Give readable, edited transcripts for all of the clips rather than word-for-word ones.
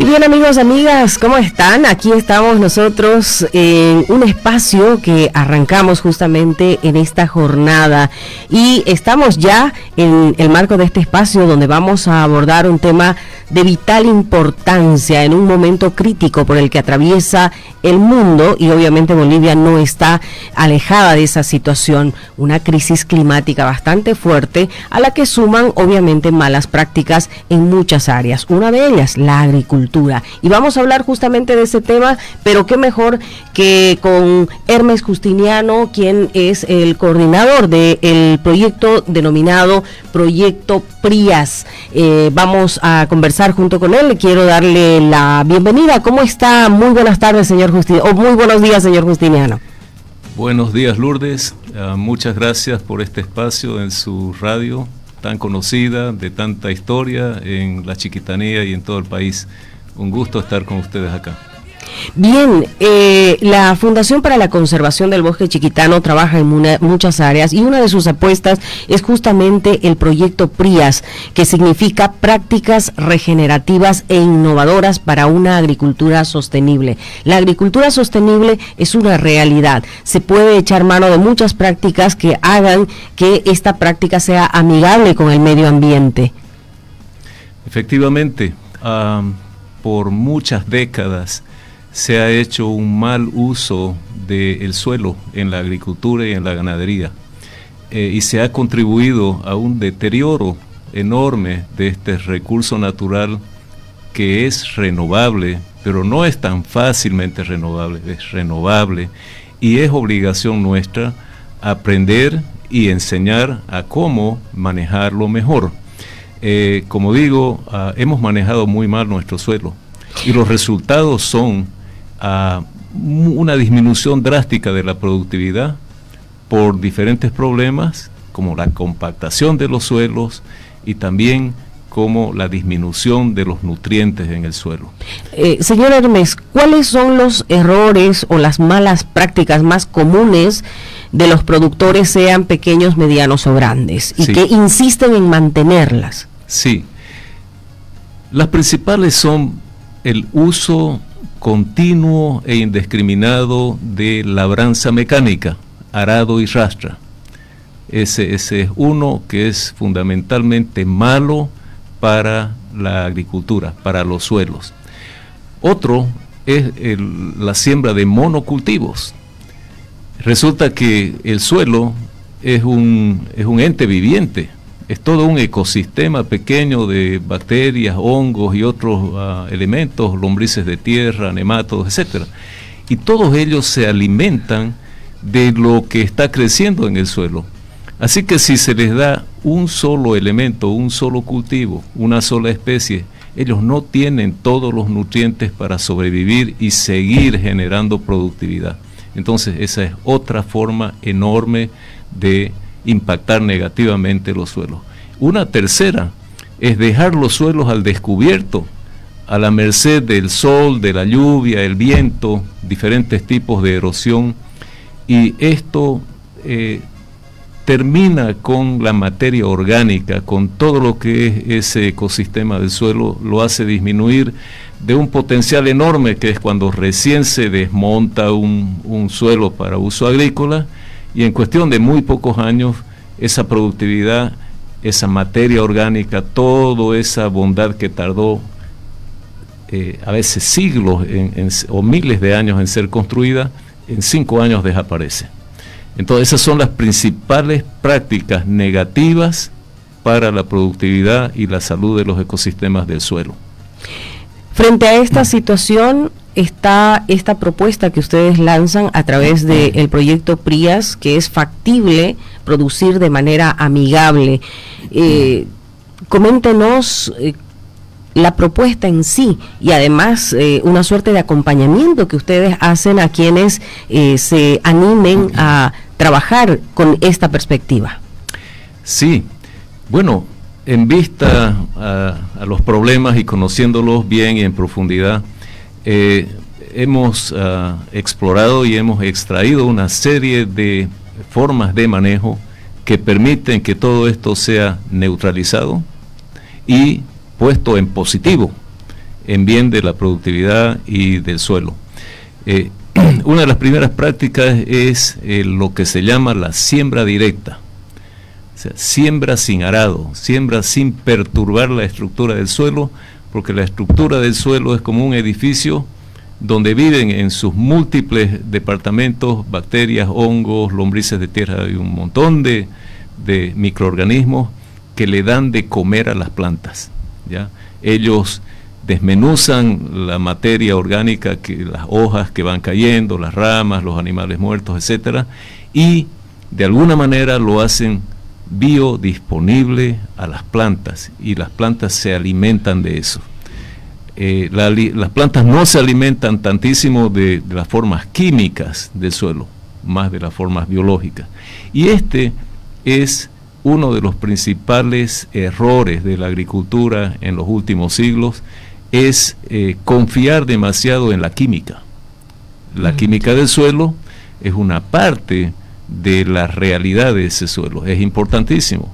Y bien, amigos, amigas, ¿cómo están? Aquí estamos nosotros en un espacio que arrancamos justamente en esta jornada y estamos ya en el marco de este espacio donde vamos a abordar un tema de vital importancia en un momento crítico por el que atraviesa el mundo, y obviamente Bolivia no está alejada de esa situación, una crisis climática bastante fuerte a la que suman obviamente malas prácticas en muchas áreas, una de ellas la agricultura, y vamos a hablar justamente de ese tema, pero qué mejor que con Hermes Justiniano, quien es el coordinador del proyecto denominado Proyecto PRIAS. Vamos a conversar junto con él. Le quiero darle la bienvenida. ¿Cómo está? Muy buenas tardes, señor Justiniano, o muy buenos días, señor Justiniano. Buenos días, Lourdes. Muchas gracias por este espacio en su radio tan conocida, de tanta historia en la Chiquitanía y en todo el país. Un gusto estar con ustedes acá. Bien, la Fundación para la Conservación del Bosque Chiquitano trabaja en muchas áreas y una de sus apuestas es justamente el proyecto PRIAS, que significa Prácticas Regenerativas e Innovadoras para una Agricultura Sostenible. La agricultura sostenible es una realidad. Se puede echar mano de muchas prácticas que hagan que esta práctica sea amigable con el medio ambiente. Efectivamente, por muchas décadas se ha hecho un mal uso del suelo en la agricultura y en la ganadería, y se ha contribuido a un deterioro enorme de este recurso natural que es renovable, pero no es tan fácilmente renovable, es renovable, y es obligación nuestra aprender y enseñar a cómo manejarlo mejor. Como digo, hemos manejado muy mal nuestro suelo, y los resultados son una disminución drástica de la productividad por diferentes problemas, como la compactación de los suelos y también como la disminución de los nutrientes en el suelo. Señor Hermes, ¿cuáles son los errores o las malas prácticas más comunes de los productores, sean pequeños, medianos o grandes, y que insisten en mantenerlas? Sí, las principales son el uso continuo e indiscriminado de labranza mecánica, arado y rastra. Ese es uno que es fundamentalmente malo para la agricultura, para los suelos. Otro es la siembra de monocultivos. Resulta que el suelo es un ente viviente. Es todo un ecosistema pequeño de bacterias, hongos y otros elementos, lombrices de tierra, nematodos, etc. Y todos ellos se alimentan de lo que está creciendo en el suelo. Así que si se les da un solo elemento, un solo cultivo, una sola especie, ellos no tienen todos los nutrientes para sobrevivir y seguir generando productividad. Entonces esa es otra forma enorme de impactar negativamente los suelos. Una tercera es dejar los suelos al descubierto, a la merced del sol, de la lluvia, el viento, diferentes tipos de erosión, y esto termina con la materia orgánica, con todo lo que es ese ecosistema del suelo, lo hace disminuir de un potencial enorme, que es cuando recién se desmonta un suelo para uso agrícola, y en cuestión de muy pocos años, esa productividad, esa materia orgánica, toda esa bondad que tardó a veces siglos o miles de años en ser construida, en 5 años desaparece. Entonces esas son las principales prácticas negativas para la productividad y la salud de los ecosistemas del suelo. Frente a esta situación está esta propuesta que ustedes lanzan a través del proyecto PRIAS, que es factible producir de manera amigable. Coméntenos la propuesta en sí y además una suerte de acompañamiento que ustedes hacen a quienes se animen a trabajar con esta perspectiva. Sí, bueno, en vista a los problemas y conociéndolos bien y en profundidad, hemos explorado y hemos extraído una serie de formas de manejo que permiten que todo esto sea neutralizado y puesto en positivo. en bien de la productividad y del suelo. Una de las primeras prácticas es lo que se llama la siembra directa. O sea, siembra sin arado, siembra sin perturbar la estructura del suelo, porque la estructura del suelo es como un edificio donde viven en sus múltiples departamentos bacterias, hongos, lombrices de tierra y un montón de microorganismos que le dan de comer a las plantas, ¿ya? Ellos desmenuzan la materia orgánica, las hojas que van cayendo, las ramas, los animales muertos, etcétera, y de alguna manera lo hacen biodisponible a las plantas, y las plantas se alimentan de eso. Las plantas no se alimentan tantísimo de las formas químicas del suelo, más de las formas biológicas. Y este es uno de los principales errores de la agricultura en los últimos siglos, es confiar demasiado en la química. La química del suelo es una parte de la realidad de ese suelo, es importantísimo,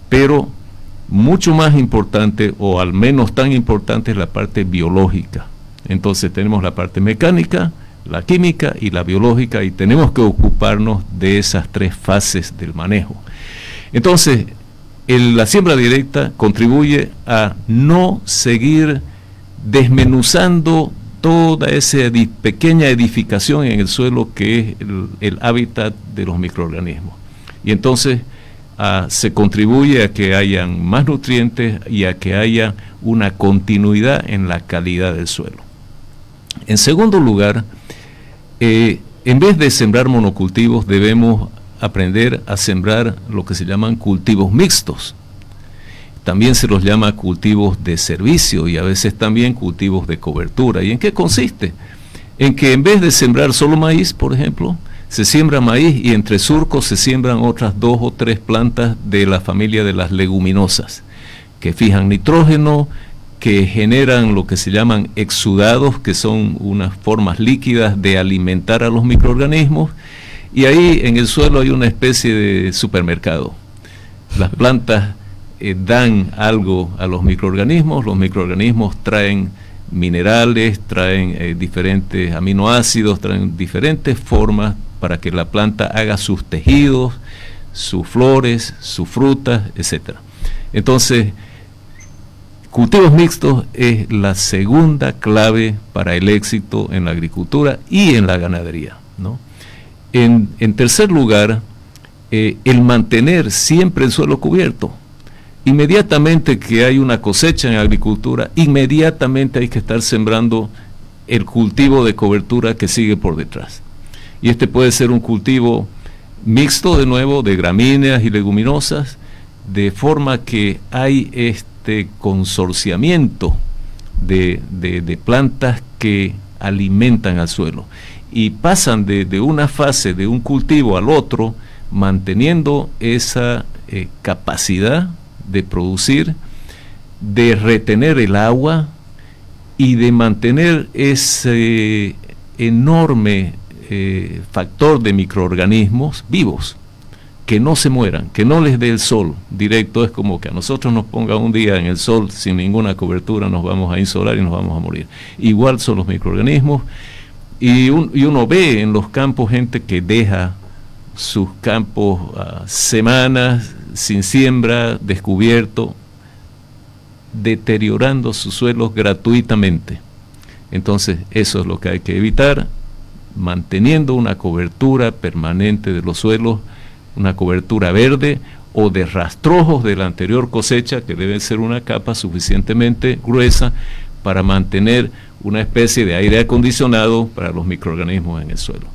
pero mucho más importante, o al menos tan importante, es la parte biológica. Entonces tenemos la parte mecánica, la química y la biológica, y tenemos que ocuparnos de esas tres fases del manejo. Entonces, la siembra directa contribuye a no seguir desmenuzando toda esa pequeña edificación en el suelo que es el hábitat de los microorganismos. Y entonces se contribuye a que hayan más nutrientes y a que haya una continuidad en la calidad del suelo. En segundo lugar, en vez de sembrar monocultivos, debemos aprender a sembrar lo que se llaman cultivos mixtos. También se los llama cultivos de servicio y a veces también cultivos de cobertura. ¿Y en qué consiste? En que en vez de sembrar solo maíz, por ejemplo, se siembra maíz y entre surcos se siembran otras 2 o 3 plantas de la familia de las leguminosas, que fijan nitrógeno, que generan lo que se llaman exudados, que son unas formas líquidas de alimentar a los microorganismos, y ahí en el suelo hay una especie de supermercado. Las plantas dan algo a los microorganismos traen minerales, traen diferentes aminoácidos, traen diferentes formas para que la planta haga sus tejidos, sus flores, sus frutas, etc. Entonces, cultivos mixtos es la segunda clave para el éxito en la agricultura y en la ganadería, ¿no? En tercer lugar, el mantener siempre el suelo cubierto. Inmediatamente que hay una cosecha en agricultura, inmediatamente hay que estar sembrando el cultivo de cobertura que sigue por detrás. Y este puede ser un cultivo mixto, de nuevo, de gramíneas y leguminosas, de forma que hay este consorciamiento de plantas que alimentan al suelo. Y pasan de una fase de un cultivo al otro, manteniendo esa capacidad de producir, de retener el agua y de mantener ese enorme factor de microorganismos vivos, que no se mueran, que no les dé el sol directo. Es como que a nosotros nos ponga un día en el sol sin ninguna cobertura, nos vamos a insolar y nos vamos a morir. Igual son los microorganismos, y uno ve en los campos gente que deja sus campos semanas sin siembra, descubierto, deteriorando sus suelos gratuitamente. Entonces eso es lo que hay que evitar, manteniendo una cobertura permanente de los suelos, una cobertura verde o de rastrojos de la anterior cosecha, que debe ser una capa suficientemente gruesa para mantener una especie de aire acondicionado para los microorganismos en el suelo.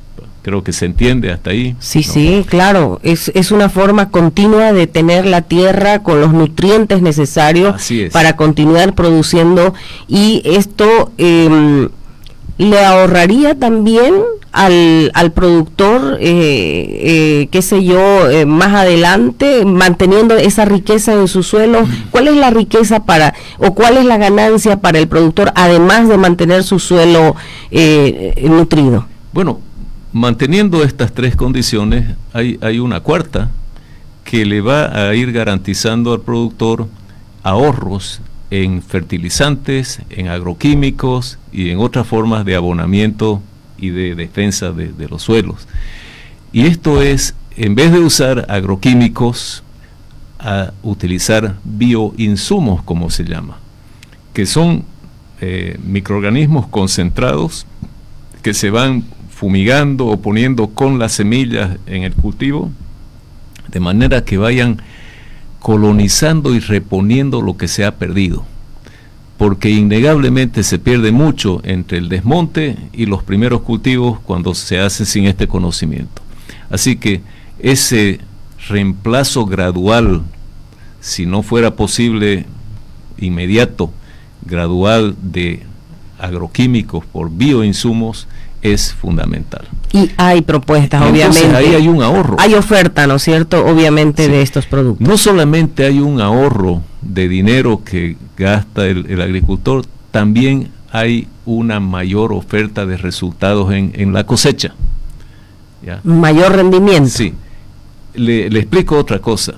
Creo que se entiende hasta ahí. Sí, ¿no? Sí, claro, es una forma continua de tener la tierra con los nutrientes necesarios para continuar produciendo, y esto le ahorraría también al productor, qué sé yo, más adelante, manteniendo esa riqueza en su suelo. ¿Cuál es la riqueza o cuál es la ganancia para el productor, además de mantener su suelo nutrido? Bueno, manteniendo estas tres condiciones, hay una cuarta que le va a ir garantizando al productor ahorros en fertilizantes, en agroquímicos y en otras formas de abonamiento y de defensa de los suelos. Y esto es, en vez de usar agroquímicos, a utilizar bioinsumos, como se llama, que son microorganismos concentrados que se van fumigando o poniendo con las semillas en el cultivo, de manera que vayan colonizando y reponiendo lo que se ha perdido, porque innegablemente se pierde mucho entre el desmonte y los primeros cultivos cuando se hace sin este conocimiento. Así que ese reemplazo gradual, si no fuera posible inmediato, gradual, de agroquímicos por bioinsumos, es fundamental. Y hay propuestas, entonces, obviamente. Ahí hay un ahorro. Hay oferta, ¿no es cierto? Obviamente, sí, de estos productos. No solamente hay un ahorro de dinero que gasta el agricultor, también hay una mayor oferta de resultados en la cosecha. ¿Ya? Mayor rendimiento. Sí. Le explico otra cosa.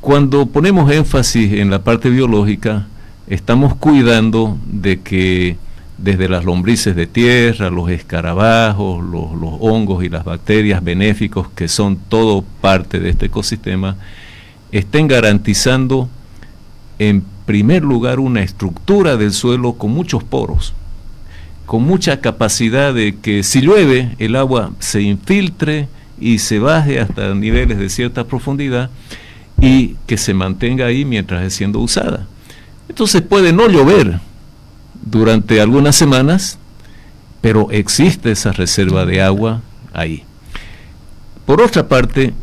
Cuando ponemos énfasis en la parte biológica, estamos cuidando de que desde las lombrices de tierra, los escarabajos, los hongos y las bacterias benéficos, que son todo parte de este ecosistema, estén garantizando en primer lugar una estructura del suelo con muchos poros, con mucha capacidad de que si llueve el agua se infiltre y se baje hasta niveles de cierta profundidad y que se mantenga ahí mientras es siendo usada. Entonces puede no llover durante algunas semanas, pero existe esa reserva de agua ahí. Por otra parte,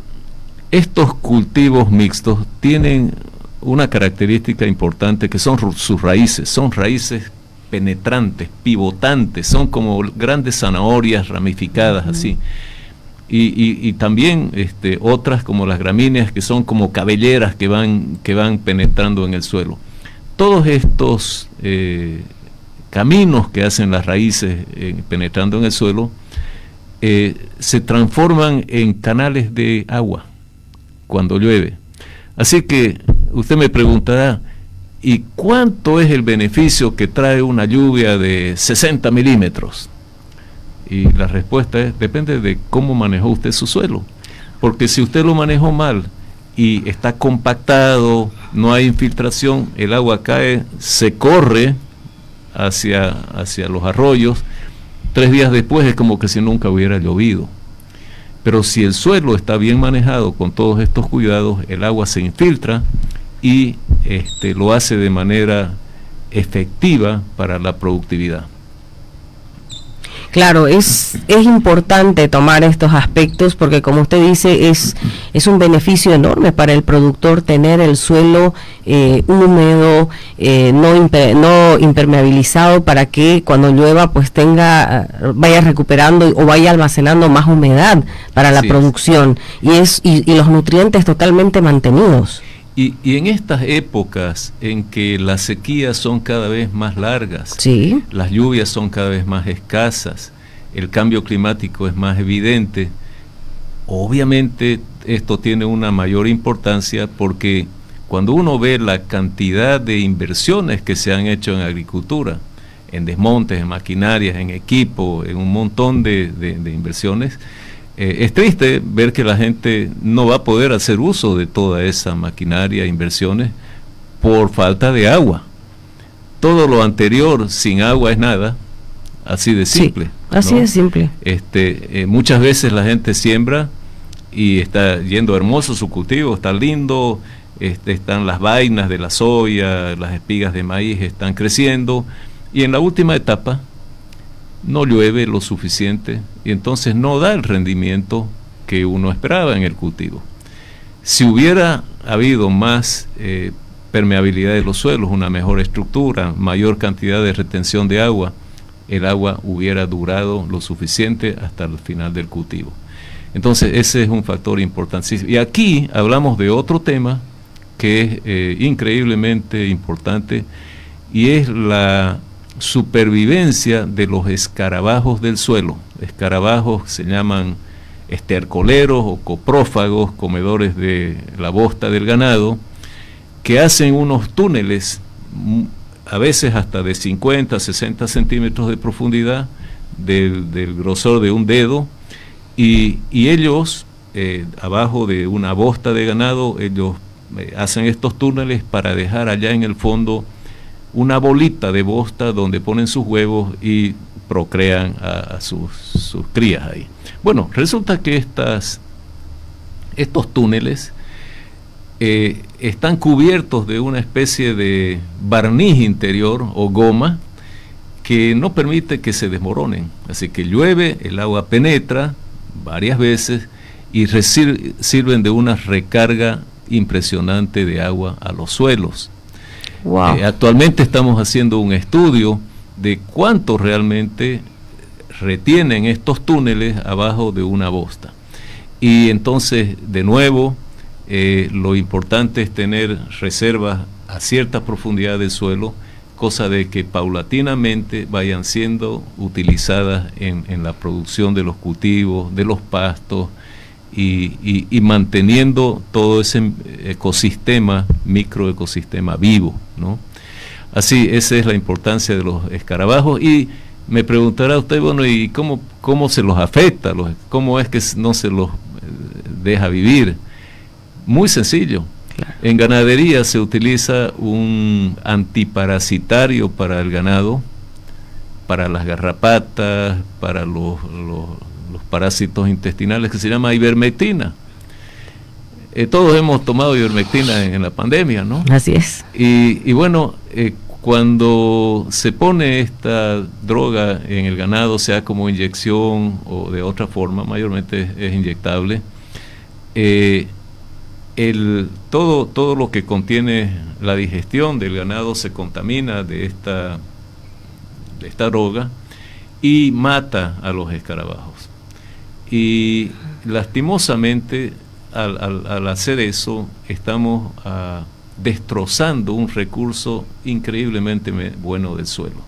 estos cultivos mixtos tienen una característica importante, que son sus raíces. Son raíces penetrantes, pivotantes, son como grandes zanahorias ramificadas así. Y también otras como las gramíneas, que son como cabelleras que van penetrando en el suelo. Todos estos caminos que hacen las raíces penetrando en el suelo se transforman en canales de agua cuando llueve. Así que usted me preguntará, ¿y cuánto es el beneficio que trae una lluvia de 60 milímetros? Y la respuesta es, depende de cómo manejó usted su suelo. Porque si usted lo manejó mal y está compactado, no hay infiltración, el agua cae, se corre hacia los arroyos, 3 días después es como que si nunca hubiera llovido. Pero si el suelo está bien manejado con todos estos cuidados, el agua se infiltra y lo hace de manera efectiva para la productividad. Claro, es importante tomar estos aspectos porque, como usted dice, es un beneficio enorme para el productor tener el suelo húmedo, no impermeabilizado, para que cuando llueva pues vaya recuperando o vaya almacenando más humedad para la producción y los nutrientes totalmente mantenidos. Y en estas épocas en que las sequías son cada vez más largas, sí, las lluvias son cada vez más escasas, el cambio climático es más evidente, obviamente esto tiene una mayor importancia, porque cuando uno ve la cantidad de inversiones que se han hecho en agricultura, en desmontes, en maquinarias, en equipo, en un montón de inversiones, es triste ver que la gente no va a poder hacer uso de toda esa maquinaria e inversiones por falta de agua. Todo lo anterior sin agua es nada, así de simple. Sí, así de simple. Muchas veces la gente siembra y está yendo hermoso su cultivo, está lindo, están las vainas de la soya, las espigas de maíz están creciendo, y en la última etapa no llueve lo suficiente y entonces no da el rendimiento que uno esperaba en el cultivo. Si hubiera habido más permeabilidad de los suelos, una mejor estructura, mayor cantidad de retención de agua, el agua hubiera durado lo suficiente hasta el final del cultivo. Entonces ese es un factor importantísimo. Y aquí hablamos de otro tema que es increíblemente importante, y es la supervivencia de los escarabajos del suelo. Escarabajos se llaman estercoleros o coprófagos, comedores de la bosta del ganado, que hacen unos túneles a veces hasta de 50, 60 centímetros de profundidad, del grosor de un dedo, y ellos, abajo de una bosta de ganado, ellos hacen estos túneles para dejar allá en el fondo una bolita de bosta donde ponen sus huevos y procrean a sus crías ahí. Bueno, resulta que estos túneles están cubiertos de una especie de barniz interior o goma que no permite que se desmoronen. Así que llueve, el agua penetra varias veces y sirven de una recarga impresionante de agua a los suelos. Wow. Actualmente estamos haciendo un estudio de cuánto realmente retienen estos túneles abajo de una bosta. Y entonces, de nuevo, lo importante es tener reservas a cierta profundidad del suelo, cosa de que paulatinamente vayan siendo utilizadas en la producción de los cultivos, de los pastos, y manteniendo todo ese microecosistema vivo, ¿no? Así, esa es la importancia de los escarabajos. Y me preguntará usted, bueno, ¿y cómo se los afecta? ¿Cómo es que no se los deja vivir? Muy sencillo. Claro. En ganadería se utiliza un antiparasitario para el ganado, para las garrapatas, para los parásitos intestinales, que se llama ivermectina. Todos hemos tomado ivermectina en la pandemia, ¿no? Así es. Y bueno, cuando se pone esta droga en el ganado, sea como inyección o de otra forma, mayormente es inyectable, todo lo que contiene la digestión del ganado se contamina de esta droga y mata a los escarabajos. Y lastimosamente, al hacer eso, estamos destrozando un recurso increíblemente bueno del suelo.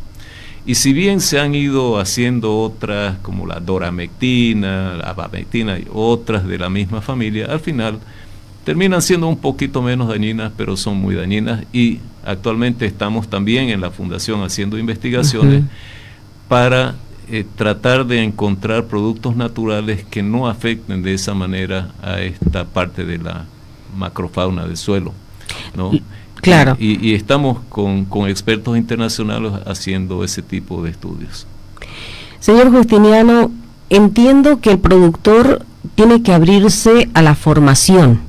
Y si bien se han ido haciendo otras, como la doramectina, la abamectina y otras de la misma familia, al final terminan siendo un poquito menos dañinas, pero son muy dañinas. Y actualmente estamos también en la Fundación haciendo investigaciones para tratar de encontrar productos naturales que no afecten de esa manera a esta parte de la macrofauna del suelo, ¿no? Claro. Y estamos con expertos internacionales haciendo ese tipo de estudios. Señor Justiniano, entiendo que el productor tiene que abrirse a la formación,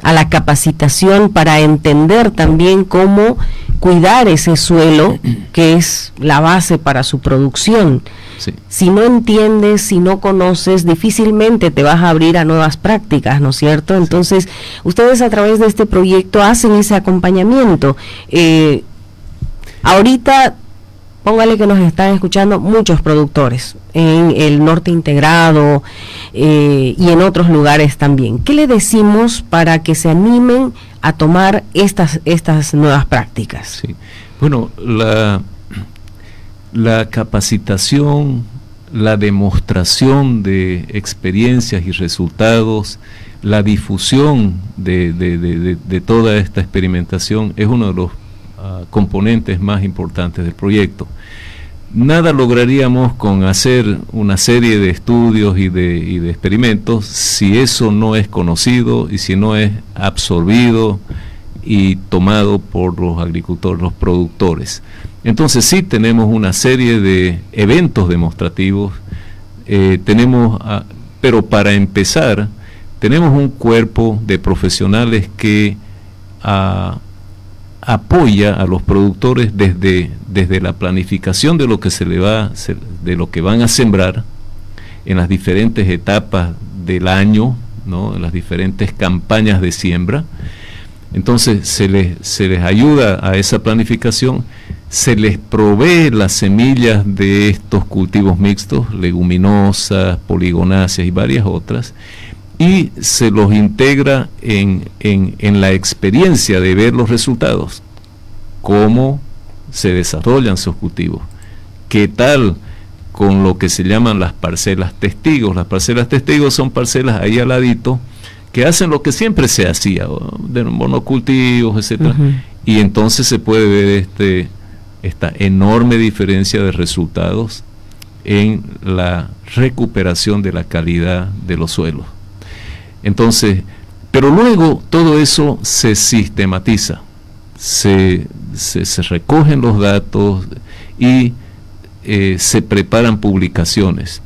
a la capacitación, para entender también cómo cuidar ese suelo que es la base para su producción. Sí. Si no entiendes, si no conoces, difícilmente te vas a abrir a nuevas prácticas, ¿no es cierto? Entonces, ustedes a través de este proyecto hacen ese acompañamiento. Ahorita, póngale que nos están escuchando muchos productores en el norte integrado y en otros lugares también. ¿Qué le decimos para que se animen a tomar estas nuevas prácticas? Sí. Bueno, la capacitación, la demostración de experiencias y resultados, la difusión de toda esta experimentación es uno de los componentes más importantes del proyecto. Nada lograríamos con hacer una serie de estudios y de experimentos si eso no es conocido y si no es absorbido y tomado por los agricultores, los productores. Entonces sí tenemos una serie de eventos demostrativos, pero para empezar tenemos un cuerpo de profesionales que apoya a los productores desde la planificación de lo que van a sembrar en las diferentes etapas del año, ¿no? En las diferentes campañas de siembra. Entonces se les ayuda a esa planificación, se les provee las semillas de estos cultivos mixtos, leguminosas, poligonáceas y varias otras, y se los integra en la experiencia de ver los resultados, cómo se desarrollan sus cultivos, qué tal con lo que se llaman las parcelas testigos. Las parcelas testigos son parcelas ahí al ladito que hacen lo que siempre se hacía, de monocultivos, etcétera, y entonces se puede ver esta enorme diferencia de resultados en la recuperación de la calidad de los suelos. Entonces, pero luego todo eso se sistematiza, se recogen los datos y se preparan publicaciones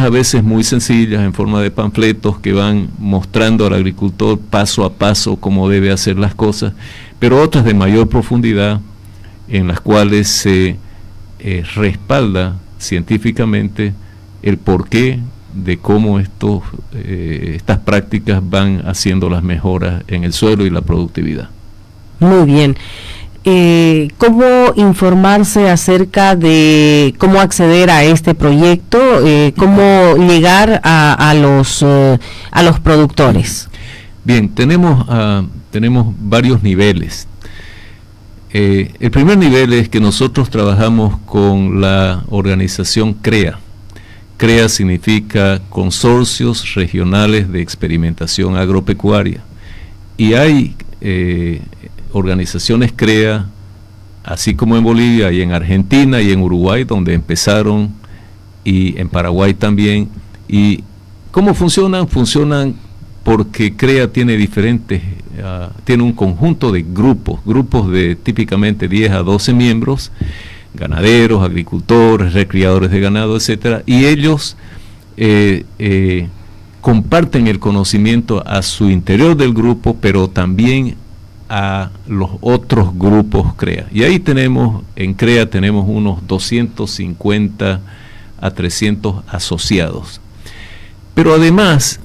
a veces muy sencillas en forma de panfletos que van mostrando al agricultor paso a paso cómo debe hacer las cosas, pero otras de mayor profundidad en las cuales se respalda científicamente el porqué de cómo estas prácticas van haciendo las mejoras en el suelo y la productividad. Muy bien. ¿Cómo informarse acerca de cómo acceder a este proyecto? ¿Cómo llegar a los productores? Bien, tenemos varios niveles. El primer nivel es que nosotros trabajamos con la organización CREA. CREA significa Consorcios Regionales de Experimentación Agropecuaria. Y hay organizaciones CREA, así como en Bolivia y en Argentina y en Uruguay, donde empezaron, y en Paraguay también. ¿Y cómo funcionan? Funcionan porque CREA tiene tiene un conjunto de grupos de típicamente 10 a 12 miembros, ganaderos, agricultores, recriadores de ganado, etcétera, y ellos comparten el conocimiento a su interior del grupo, pero también a los otros grupos CREA. Y ahí en CREA tenemos unos 250 a 300 asociados. Pero además,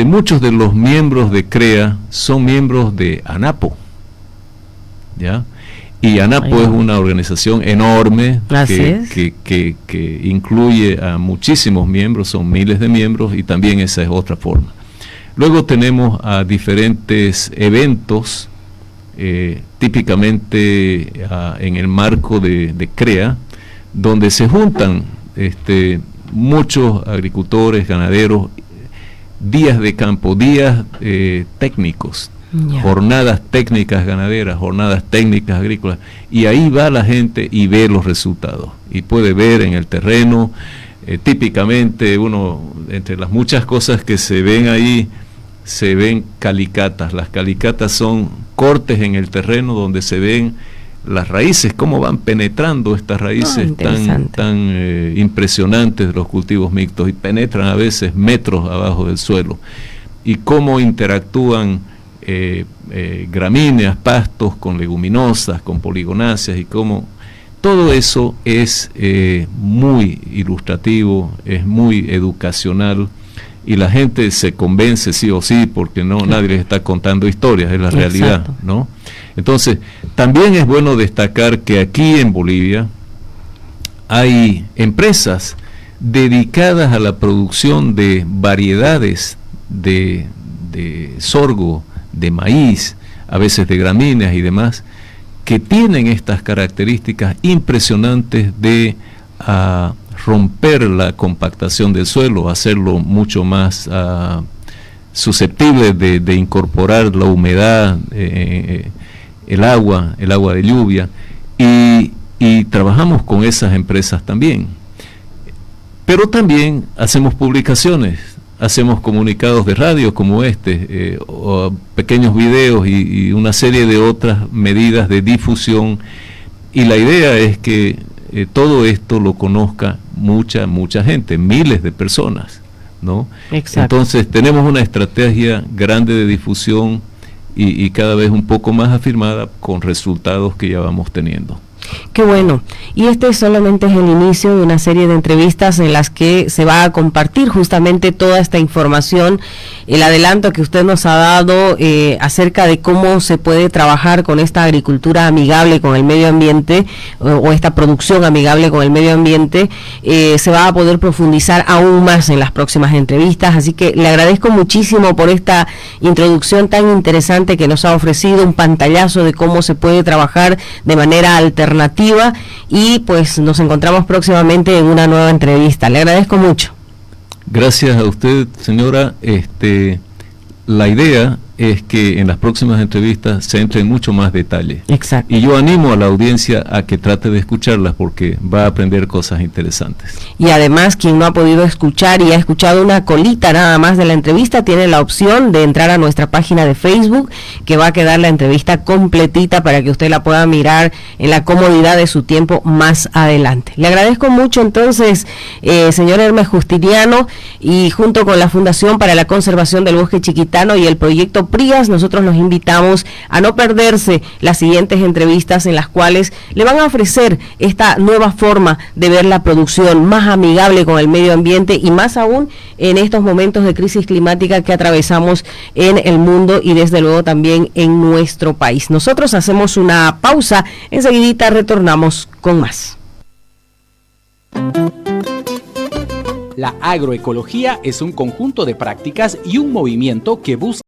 muchos de los miembros de CREA son miembros de ANAPO, ¿ya? Y ANAPO es una organización enorme que incluye a muchísimos miembros, son miles de miembros, y también esa es otra forma. Luego tenemos a diferentes eventos, típicamente en el marco de CREA, donde se juntan muchos agricultores, ganaderos, días de campo, días técnicos, jornadas técnicas ganaderas, jornadas técnicas agrícolas, y ahí va la gente y ve los resultados, y puede ver en el terreno, típicamente entre las muchas cosas que se ven ahí, se ven calicatas. Las calicatas son cortes en el terreno donde se ven las raíces, cómo van penetrando estas raíces tan impresionantes de los cultivos mixtos, y penetran a veces metros abajo del suelo, y cómo interactúan gramíneas, pastos con leguminosas, con poligonáceas, y cómo todo eso es muy ilustrativo, es muy educacional, y la gente se convence sí o sí, porque nadie les está contando historias, es la realidad, ¿no? Entonces, también es bueno destacar que aquí en Bolivia hay empresas dedicadas a la producción de variedades de sorgo, de maíz, a veces de gramíneas y demás, que tienen estas características impresionantes de romper la compactación del suelo, hacerlo mucho más susceptible de incorporar la humedad, el agua de lluvia, y trabajamos con esas empresas también. Pero también hacemos publicaciones, hacemos comunicados de radio como o pequeños videos y una serie de otras medidas de difusión, y la idea es que todo esto lo conozca mucha gente, miles de personas, ¿no? Exacto. Entonces tenemos una estrategia grande de difusión y cada vez un poco más afirmada, con resultados que ya vamos teniendo. Qué bueno. Y este solamente es el inicio de una serie de entrevistas en las que se va a compartir justamente toda esta información, el adelanto que usted nos ha dado acerca de cómo se puede trabajar con esta agricultura amigable con el medio ambiente, o esta producción amigable con el medio ambiente. Se va a poder profundizar aún más en las próximas entrevistas, así que le agradezco muchísimo por esta introducción tan interesante que nos ha ofrecido, un pantallazo de cómo se puede trabajar de manera alternativa, y pues nos encontramos próximamente en una nueva entrevista. Le agradezco mucho. Gracias a usted, señora. La idea es que en las próximas entrevistas se entre en mucho más detalle. Exacto. Y yo animo a la audiencia a que trate de escucharlas porque va a aprender cosas interesantes. Y además, quien no ha podido escuchar y ha escuchado una colita nada más de la entrevista, tiene la opción de entrar a nuestra página de Facebook, que va a quedar la entrevista completita para que usted la pueda mirar en la comodidad de su tiempo más adelante. Le agradezco mucho entonces, señor Hermes Justiniano, y junto con la Fundación para la Conservación del Bosque Chiquitano y el proyecto PRIAS, nosotros los invitamos a no perderse las siguientes entrevistas en las cuales le van a ofrecer esta nueva forma de ver la producción más amigable con el medio ambiente y más aún en estos momentos de crisis climática que atravesamos en el mundo y desde luego también en nuestro país. Nosotros hacemos una pausa, enseguidita retornamos con más. La agroecología es un conjunto de prácticas y un movimiento que busca